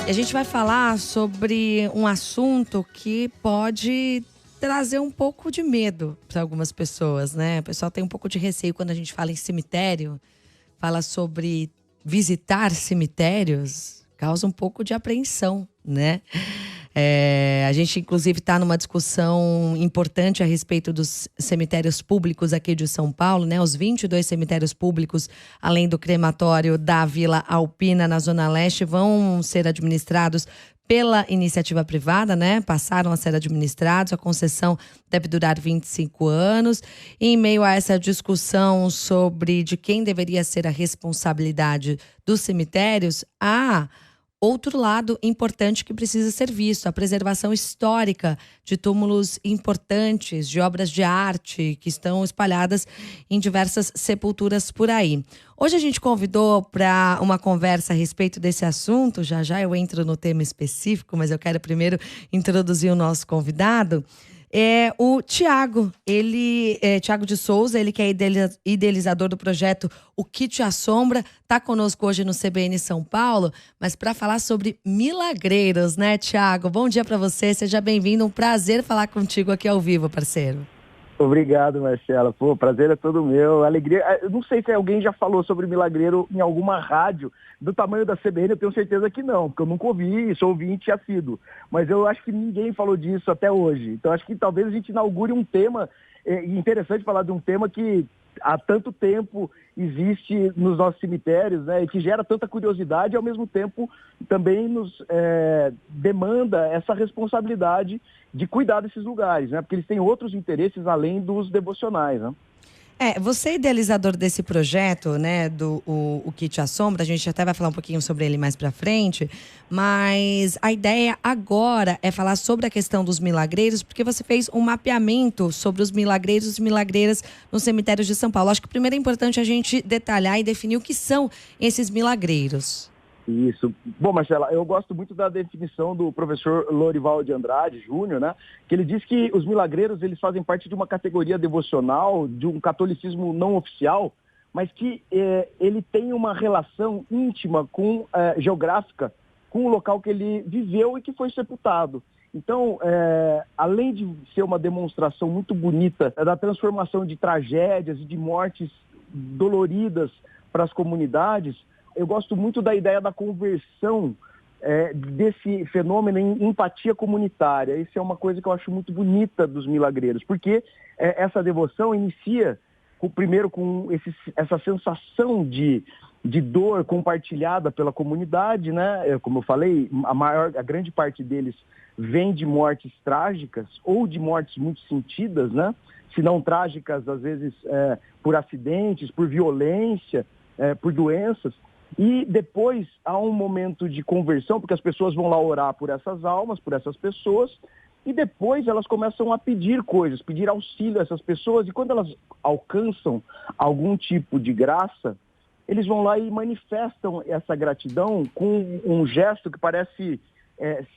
E a gente vai falar sobre um assunto que pode trazer um pouco de medo para algumas pessoas, né? O pessoal tem um pouco de receio quando a gente fala em cemitério, fala sobre visitar cemitérios, causa um pouco de apreensão, né? A gente, inclusive, está numa discussão importante a respeito dos cemitérios públicos aqui de São Paulo, né? Os 22 cemitérios públicos, além do crematório da Vila Alpina, na Zona Leste, vão ser administrados pela iniciativa privada, né? Passaram a ser administrados, a concessão deve durar 25 anos. E em meio a essa discussão sobre de quem deveria ser a responsabilidade dos cemitérios, outro lado importante que precisa ser visto, a preservação histórica de túmulos importantes, de obras de arte que estão espalhadas em diversas sepulturas por aí. Hoje a gente convidou para uma conversa a respeito desse assunto, já eu entro no tema específico, mas eu quero primeiro introduzir o nosso convidado. É o Tiago, Tiago de Souza, ele que é idealizador do projeto O Que Te Assombra, está conosco hoje no CBN São Paulo, mas para falar sobre milagreiros, né, Tiago? Bom dia para você, seja bem-vindo, um prazer falar contigo aqui ao vivo, parceiro. Obrigado, Marcela. Pô, prazer é todo meu. Alegria. Eu não sei se alguém já falou sobre milagreiro em alguma rádio do tamanho da CBN, eu tenho certeza que não, porque eu nunca ouvi, sou ouvinte assíduo. Mas eu acho que ninguém falou disso até hoje. Então acho que talvez a gente inaugure um tema, interessante falar de um tema que há tanto tempo existe nos nossos cemitérios, né, e que gera tanta curiosidade e ao mesmo tempo também nos demanda essa responsabilidade de cuidar desses lugares, né, porque eles têm outros interesses além dos devocionais, né. Você é idealizador desse projeto, né, o Que Te Assombra, a gente até vai falar um pouquinho sobre ele mais pra frente, mas a ideia agora é falar sobre a questão dos milagreiros, porque você fez um mapeamento sobre os milagreiros e milagreiras nos cemitérios de São Paulo. Acho que primeiro é importante a gente detalhar e definir o que são esses milagreiros. Isso. Bom, Marcela, eu gosto muito da definição do professor Lorival de Andrade Júnior, né? Que ele diz que os milagreiros, eles fazem parte de uma categoria devocional, de um catolicismo não oficial, mas que ele tem uma relação íntima geográfica com o local que ele viveu e que foi sepultado. Então, além de ser uma demonstração muito bonita da transformação de tragédias e de mortes doloridas para as comunidades, eu gosto muito da ideia da conversão desse fenômeno em empatia comunitária. Isso é uma coisa que eu acho muito bonita dos milagreiros, porque essa devoção inicia primeiro com essa sensação de dor compartilhada pela comunidade, né? Como eu falei, a grande parte deles vem de mortes trágicas ou de mortes muito sentidas, né? Se não trágicas, às vezes por acidentes, por violência, por doenças. E depois há um momento de conversão, porque as pessoas vão lá orar por essas almas, por essas pessoas, e depois elas começam a pedir coisas, pedir auxílio a essas pessoas, e quando elas alcançam algum tipo de graça, eles vão lá e manifestam essa gratidão com um gesto que parece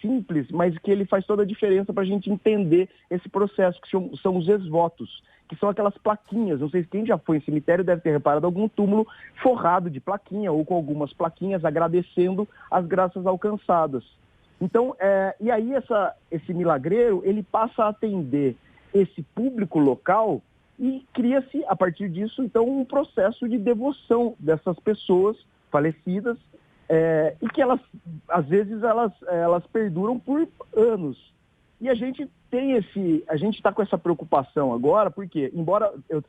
simples, mas que ele faz toda a diferença para a gente entender esse processo, que são os ex-votos, que são aquelas plaquinhas. Não sei se quem já foi em cemitério deve ter reparado algum túmulo forrado de plaquinha ou com algumas plaquinhas agradecendo as graças alcançadas. Então, e aí esse milagreiro, ele passa a atender esse público local e cria-se, a partir disso, então, um processo de devoção dessas pessoas falecidas, e que elas, às vezes, elas perduram por anos. E a gente está com essa preocupação agora, porque, embora eu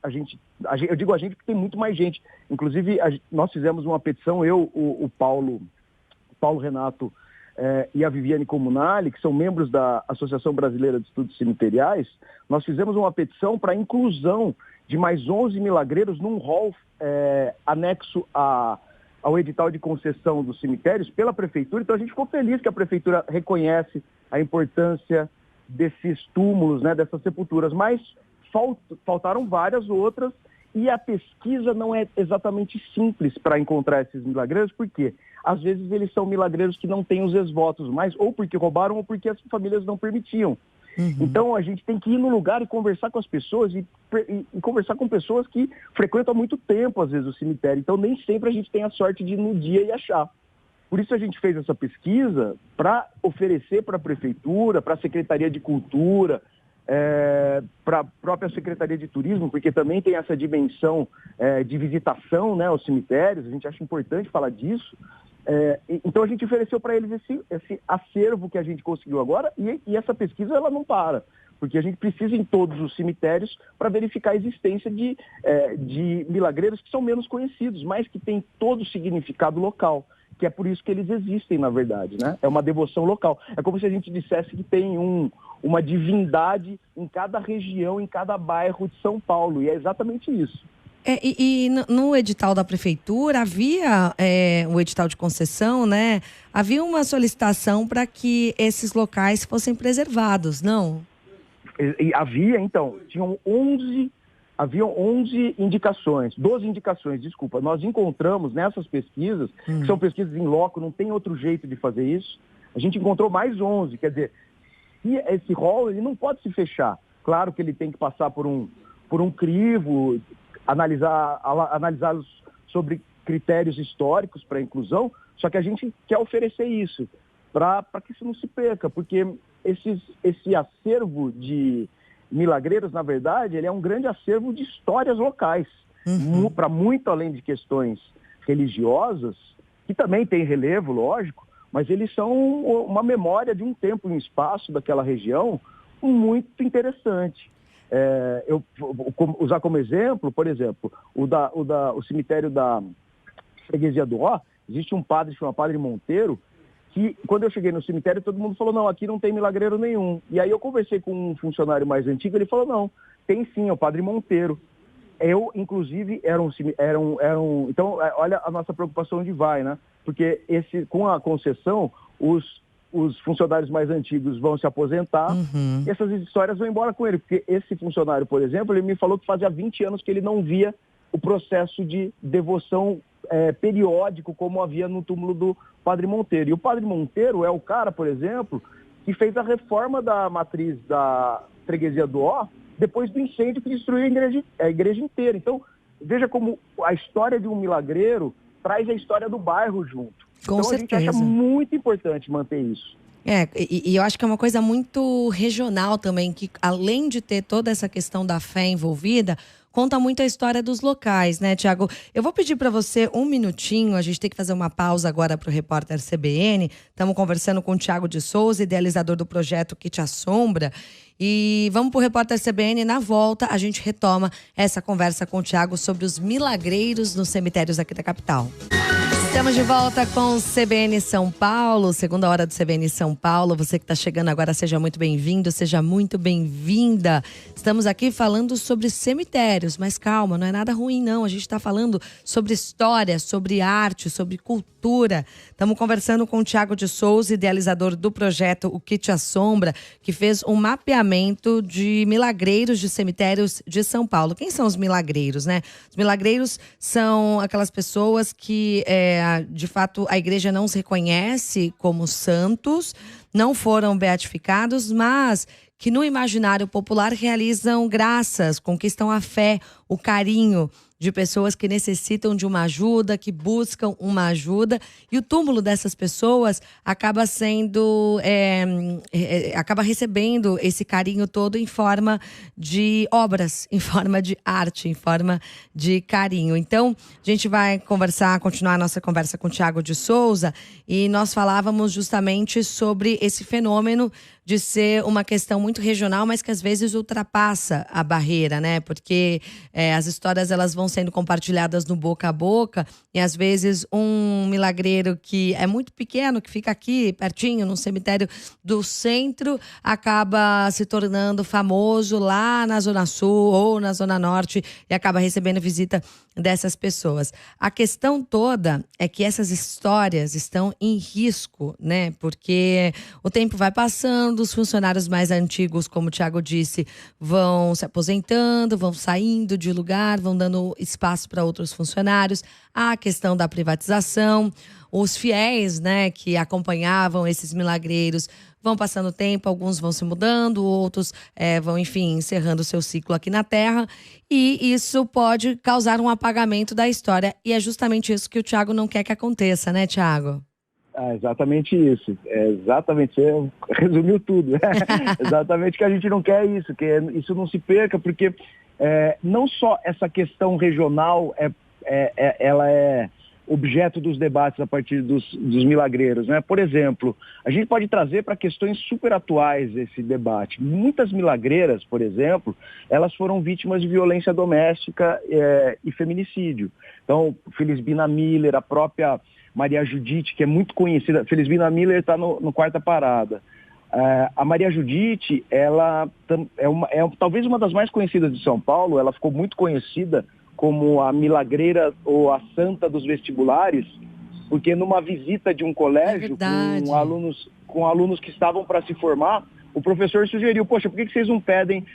digo a gente porque tem muito mais gente. Inclusive, nós fizemos uma petição, o Paulo Renato e a Viviane Comunali, que são membros da Associação Brasileira de Estudos Cemiteriais, nós fizemos uma petição para a inclusão de mais 11 milagreiros num rol anexo ao edital de concessão dos cemitérios pela Prefeitura. Então a gente ficou feliz que a Prefeitura reconhece a importância desses túmulos, né, dessas sepulturas, mas faltaram várias outras e a pesquisa não é exatamente simples para encontrar esses milagreiros, porque às vezes eles são milagreiros que não têm os ex-votos mais, ou porque roubaram ou porque as famílias não permitiam. Uhum. Então a gente tem que ir no lugar e conversar com as pessoas e conversar com pessoas que frequentam há muito tempo, às vezes, o cemitério. Então nem sempre a gente tem a sorte de ir no dia e achar. Por isso a gente fez essa pesquisa para oferecer para a Prefeitura, para a Secretaria de Cultura, para a própria Secretaria de Turismo, porque também tem essa dimensão de visitação, né, aos cemitérios, a gente acha importante falar disso. Então a gente ofereceu para eles esse acervo que a gente conseguiu agora e essa pesquisa ela não para, porque a gente precisa em todos os cemitérios para verificar a existência de milagreiros que são menos conhecidos, mas que têm todo o significado local, que é por isso que eles existem, na verdade, né? É uma devoção local. É como se a gente dissesse que tem uma divindade em cada região, em cada bairro de São Paulo, e é exatamente isso. No edital da prefeitura havia o edital de concessão, né? Havia uma solicitação para que esses locais fossem preservados, não? Havia, então, haviam 11 indicações, 12 indicações, desculpa. Nós encontramos nessas pesquisas, que são pesquisas em loco, não tem outro jeito de fazer isso. A gente encontrou mais 11, quer dizer, esse rol ele não pode se fechar. Claro que ele tem que passar por um crivo, analisá-los sobre critérios históricos para inclusão, só que a gente quer oferecer isso para que isso não se perca, porque esse acervo de milagreiros, na verdade, ele é um grande acervo de histórias locais, para muito além de questões religiosas, que também tem relevo, lógico, mas eles são uma memória de um tempo e um espaço daquela região muito interessante. Eu vou usar como exemplo, por exemplo, o cemitério da Freguesia do Ó, existe um padre chamado Padre Monteiro, que quando eu cheguei no cemitério, todo mundo falou, não, aqui não tem milagreiro nenhum. E aí eu conversei com um funcionário mais antigo, ele falou, não, tem sim, é o Padre Monteiro. Eu, inclusive, então, olha a nossa preocupação onde vai, né? Porque com a concessão, os funcionários mais antigos vão se aposentar e essas histórias vão embora com ele. Porque esse funcionário, por exemplo, ele me falou que fazia 20 anos que ele não via o processo de devoção periódico como havia no túmulo do Padre Monteiro. E o Padre Monteiro é o cara, por exemplo, que fez a reforma da matriz da Freguesia do Ó depois do incêndio que destruiu a igreja inteira. Então, veja como a história de um milagreiro traz a história do bairro junto. Com certeza. A gente acha muito importante manter isso. E eu acho que é uma coisa muito regional também, que além de ter toda essa questão da fé envolvida, conta muito a história dos locais, né, Tiago? Eu vou pedir para você um minutinho, a gente tem que fazer uma pausa agora para o repórter CBN. Estamos conversando com o Tiago de Souza, idealizador do projeto Que Te Assombra. E vamos para o repórter CBN. Na volta, a gente retoma essa conversa com o Tiago sobre os milagreiros nos cemitérios aqui da capital. Estamos de volta com o CBN São Paulo, segunda hora do CBN São Paulo. Você que está chegando agora, seja muito bem-vindo, seja muito bem-vinda. Estamos aqui falando sobre cemitérios, mas calma, não é nada ruim não. A gente está falando sobre história, sobre arte, sobre cultura. Estamos conversando com o Tiago de Souza, idealizador do projeto O Que Te Assombra, que fez um mapeamento de milagreiros de cemitérios de São Paulo. Quem são os milagreiros, né? Os milagreiros são aquelas pessoas que de fato a igreja não se reconhece como santos, não foram beatificados, mas que no imaginário popular realizam graças, conquistam a fé, o carinho de pessoas que necessitam de uma ajuda, que buscam uma ajuda. E o túmulo dessas pessoas acaba sendo, acaba recebendo esse carinho todo em forma de obras, em forma de arte, em forma de carinho. Então, a gente vai continuar a nossa conversa com o Tiago de Souza, e nós falávamos justamente sobre esse fenômeno de ser uma questão muito regional, mas que às vezes ultrapassa a barreira, né? Porque as histórias elas vão sendo compartilhadas no boca a boca, e às vezes um milagreiro que é muito pequeno, que fica aqui pertinho, no cemitério do centro, acaba se tornando famoso lá na Zona Sul ou na Zona Norte e acaba recebendo visita dessas pessoas. A questão toda é que essas histórias estão em risco, né? Porque o tempo vai passando, os funcionários mais antigos, como o Tiago disse, vão se aposentando, vão saindo de lugar, vão dando espaço para outros funcionários. Há a questão da privatização, os fiéis, né, que acompanhavam esses milagreiros vão passando o tempo, alguns vão se mudando, outros vão, enfim, encerrando o seu ciclo aqui na Terra. E isso pode causar um apagamento da história. E é justamente isso que o Tiago não quer que aconteça, né, Tiago? Exatamente isso. Exatamente, você resumiu tudo. Exatamente que a gente não quer isso, que isso não se perca, porque não só essa questão regional ela é objeto dos debates a partir dos milagreiros, né? Por exemplo, a gente pode trazer para questões super atuais esse debate. Muitas milagreiras, por exemplo, elas foram vítimas de violência doméstica e feminicídio. Então, Felizbina Miller, a própria Maria Judite, que é muito conhecida. Felizbina Miller está no Quarta Parada. A Maria Judite, ela é talvez uma das mais conhecidas de São Paulo. Ela ficou muito conhecida como a milagreira ou a santa dos vestibulares, porque numa visita de um colégio com alunos que estavam para se formar, o professor sugeriu, poxa, por que vocês não pedem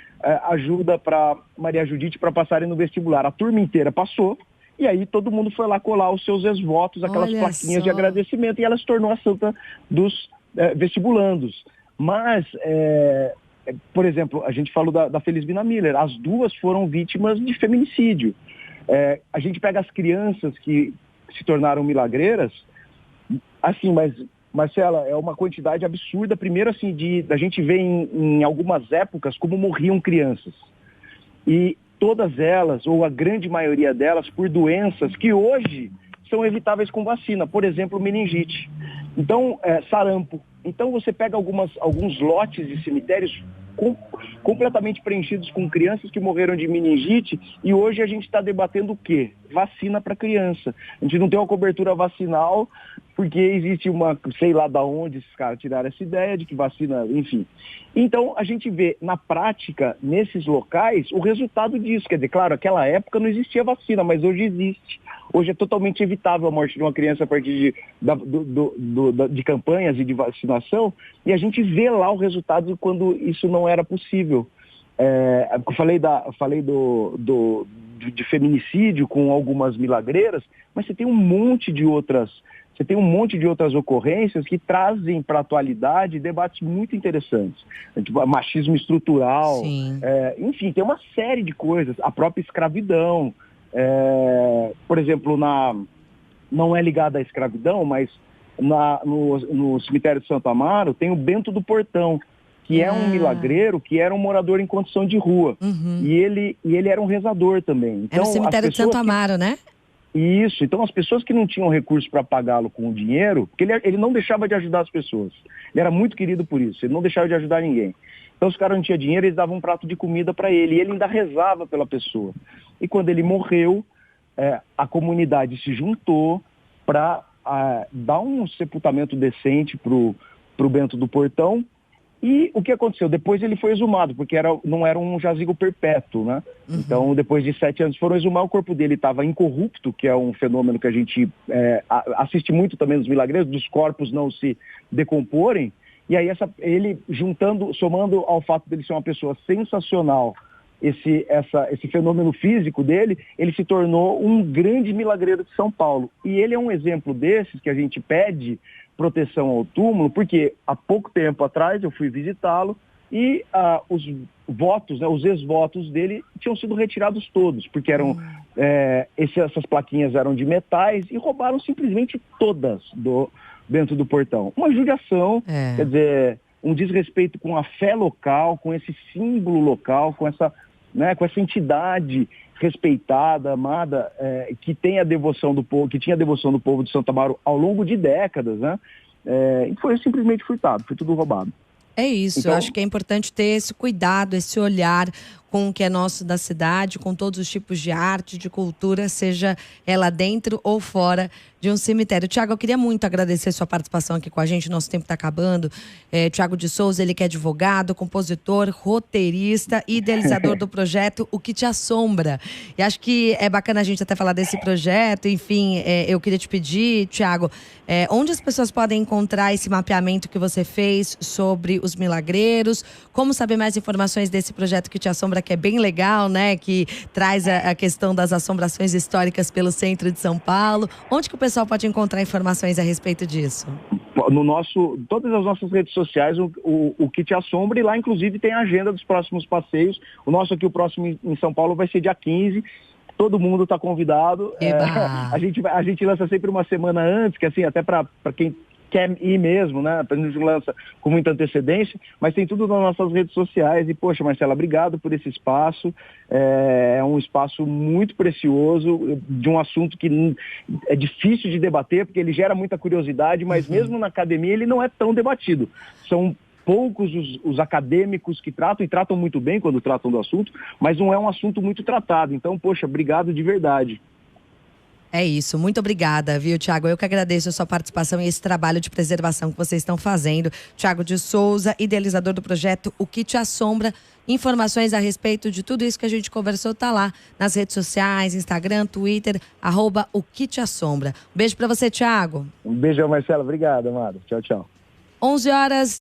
ajuda para Maria Judite para passarem no vestibular? A turma inteira passou, e aí todo mundo foi lá colar os seus ex-votos, aquelas plaquinhas de agradecimento, e ela se tornou a santa dos vestibulandos. Mas, por exemplo, a gente falou da Felizbina Miller, as duas foram vítimas de feminicídio. A gente pega as crianças que se tornaram milagreiras, assim, mas, Marcela, é uma quantidade absurda. Primeiro, assim, da gente ver em algumas épocas como morriam crianças. E todas elas, ou a grande maioria delas, por doenças que hoje são evitáveis com vacina. Por exemplo, meningite. Então, sarampo. Então, você pega alguns lotes de cemitérios completamente preenchidos com crianças que morreram de meningite, e hoje a gente está debatendo o quê? Vacina para criança. A gente não tem uma cobertura vacinal porque existe sei lá da onde esses caras tiraram essa ideia de que vacina, enfim. Então, a gente vê na prática, nesses locais, o resultado disso. Quer dizer, claro, naquela época não existia vacina, mas hoje existe. Hoje é totalmente evitável a morte de uma criança a partir de campanhas e de vacinação, e a gente vê lá o resultado quando isso não era possível. Eu falei de feminicídio com algumas milagreiras, mas você tem um monte de outras ocorrências que trazem para a atualidade debates muito interessantes. Tipo, machismo estrutural, enfim, tem uma série de coisas. A própria escravidão. Por exemplo, não é ligada à escravidão, mas no cemitério de Santo Amaro tem o Bento do Portão, que é um milagreiro, que era um morador em condição de rua. Uhum. E ele era um rezador também. Então, é no cemitério de Santo Amaro, né? Isso. Então, as pessoas que não tinham recurso para pagá-lo com o dinheiro, porque ele não deixava de ajudar as pessoas. Ele era muito querido por isso, ele não deixava de ajudar ninguém. Então, os caras não tinham dinheiro, eles davam um prato de comida para ele, e ele ainda rezava pela pessoa. E quando ele morreu, a comunidade se juntou para dar um sepultamento decente pro Bento do Portão. E o que aconteceu? Depois ele foi exumado, porque não era um jazigo perpétuo, né? Uhum. Então, depois de 7 anos foram exumar, o corpo dele estava incorrupto, que é um fenômeno que a gente assiste muito também nos milagreiros, dos corpos não se decomporem. E aí ele somando ao fato dele ser uma pessoa sensacional, esse fenômeno físico dele, ele se tornou um grande milagreiro de São Paulo. E ele é um exemplo desses que a gente pede proteção ao túmulo, porque há pouco tempo atrás eu fui visitá-lo e os votos, né, os ex-votos dele tinham sido retirados todos, porque essas plaquinhas eram de metais e roubaram simplesmente todas dentro do portão. Uma judiação, quer dizer, um desrespeito com a fé local, com esse símbolo local, com essa entidade respeitada, amada, que tem a devoção do povo, que tinha a devoção do povo de Santo Amaro ao longo de décadas, né? E foi simplesmente furtado, foi tudo roubado. É isso, então, eu acho que é importante ter esse cuidado, esse olhar com o que é nosso da cidade, com todos os tipos de arte, de cultura, seja ela dentro ou fora de um cemitério. Tiago, eu queria muito agradecer sua participação aqui com a gente, nosso tempo está acabando. Tiago de Souza, ele que é advogado, compositor, roteirista e idealizador do projeto O Que Te Assombra. E acho que é bacana a gente até falar desse projeto, enfim, eu queria te pedir, Tiago, onde as pessoas podem encontrar esse mapeamento que você fez sobre os milagreiros, como saber mais informações desse projeto Que Te Assombra, que é bem legal, né? Que traz a questão das assombrações históricas pelo centro de São Paulo. Onde que o pessoal pode encontrar informações a respeito disso? Todas as nossas redes sociais, o Que Te Assombra, e lá inclusive tem a agenda dos próximos passeios. O nosso aqui, o próximo em São Paulo, vai ser dia 15. Todo mundo está convidado. A gente lança sempre uma semana antes, que assim, até para quem quer ir mesmo, né? A gente lança com muita antecedência, mas tem tudo nas nossas redes sociais. E, poxa, Marcela, obrigado por esse espaço. É um espaço muito precioso, de um assunto que é difícil de debater, porque ele gera muita curiosidade, mas mesmo na academia ele não é tão debatido. São poucos os acadêmicos que tratam, e tratam muito bem quando tratam do assunto, mas não é um assunto muito tratado. Então, poxa, obrigado de verdade. É isso, muito obrigada, viu, Thiago? Eu que agradeço a sua participação e esse trabalho de preservação que vocês estão fazendo. Thiago de Souza, idealizador do projeto O Que Te Assombra. Informações a respeito de tudo isso que a gente conversou tá lá nas redes sociais, Instagram, Twitter, @O Que Te Assombra. Um beijo pra você, Thiago. Um beijão, Marcela. Obrigado, amado. Tchau, tchau. 11 horas.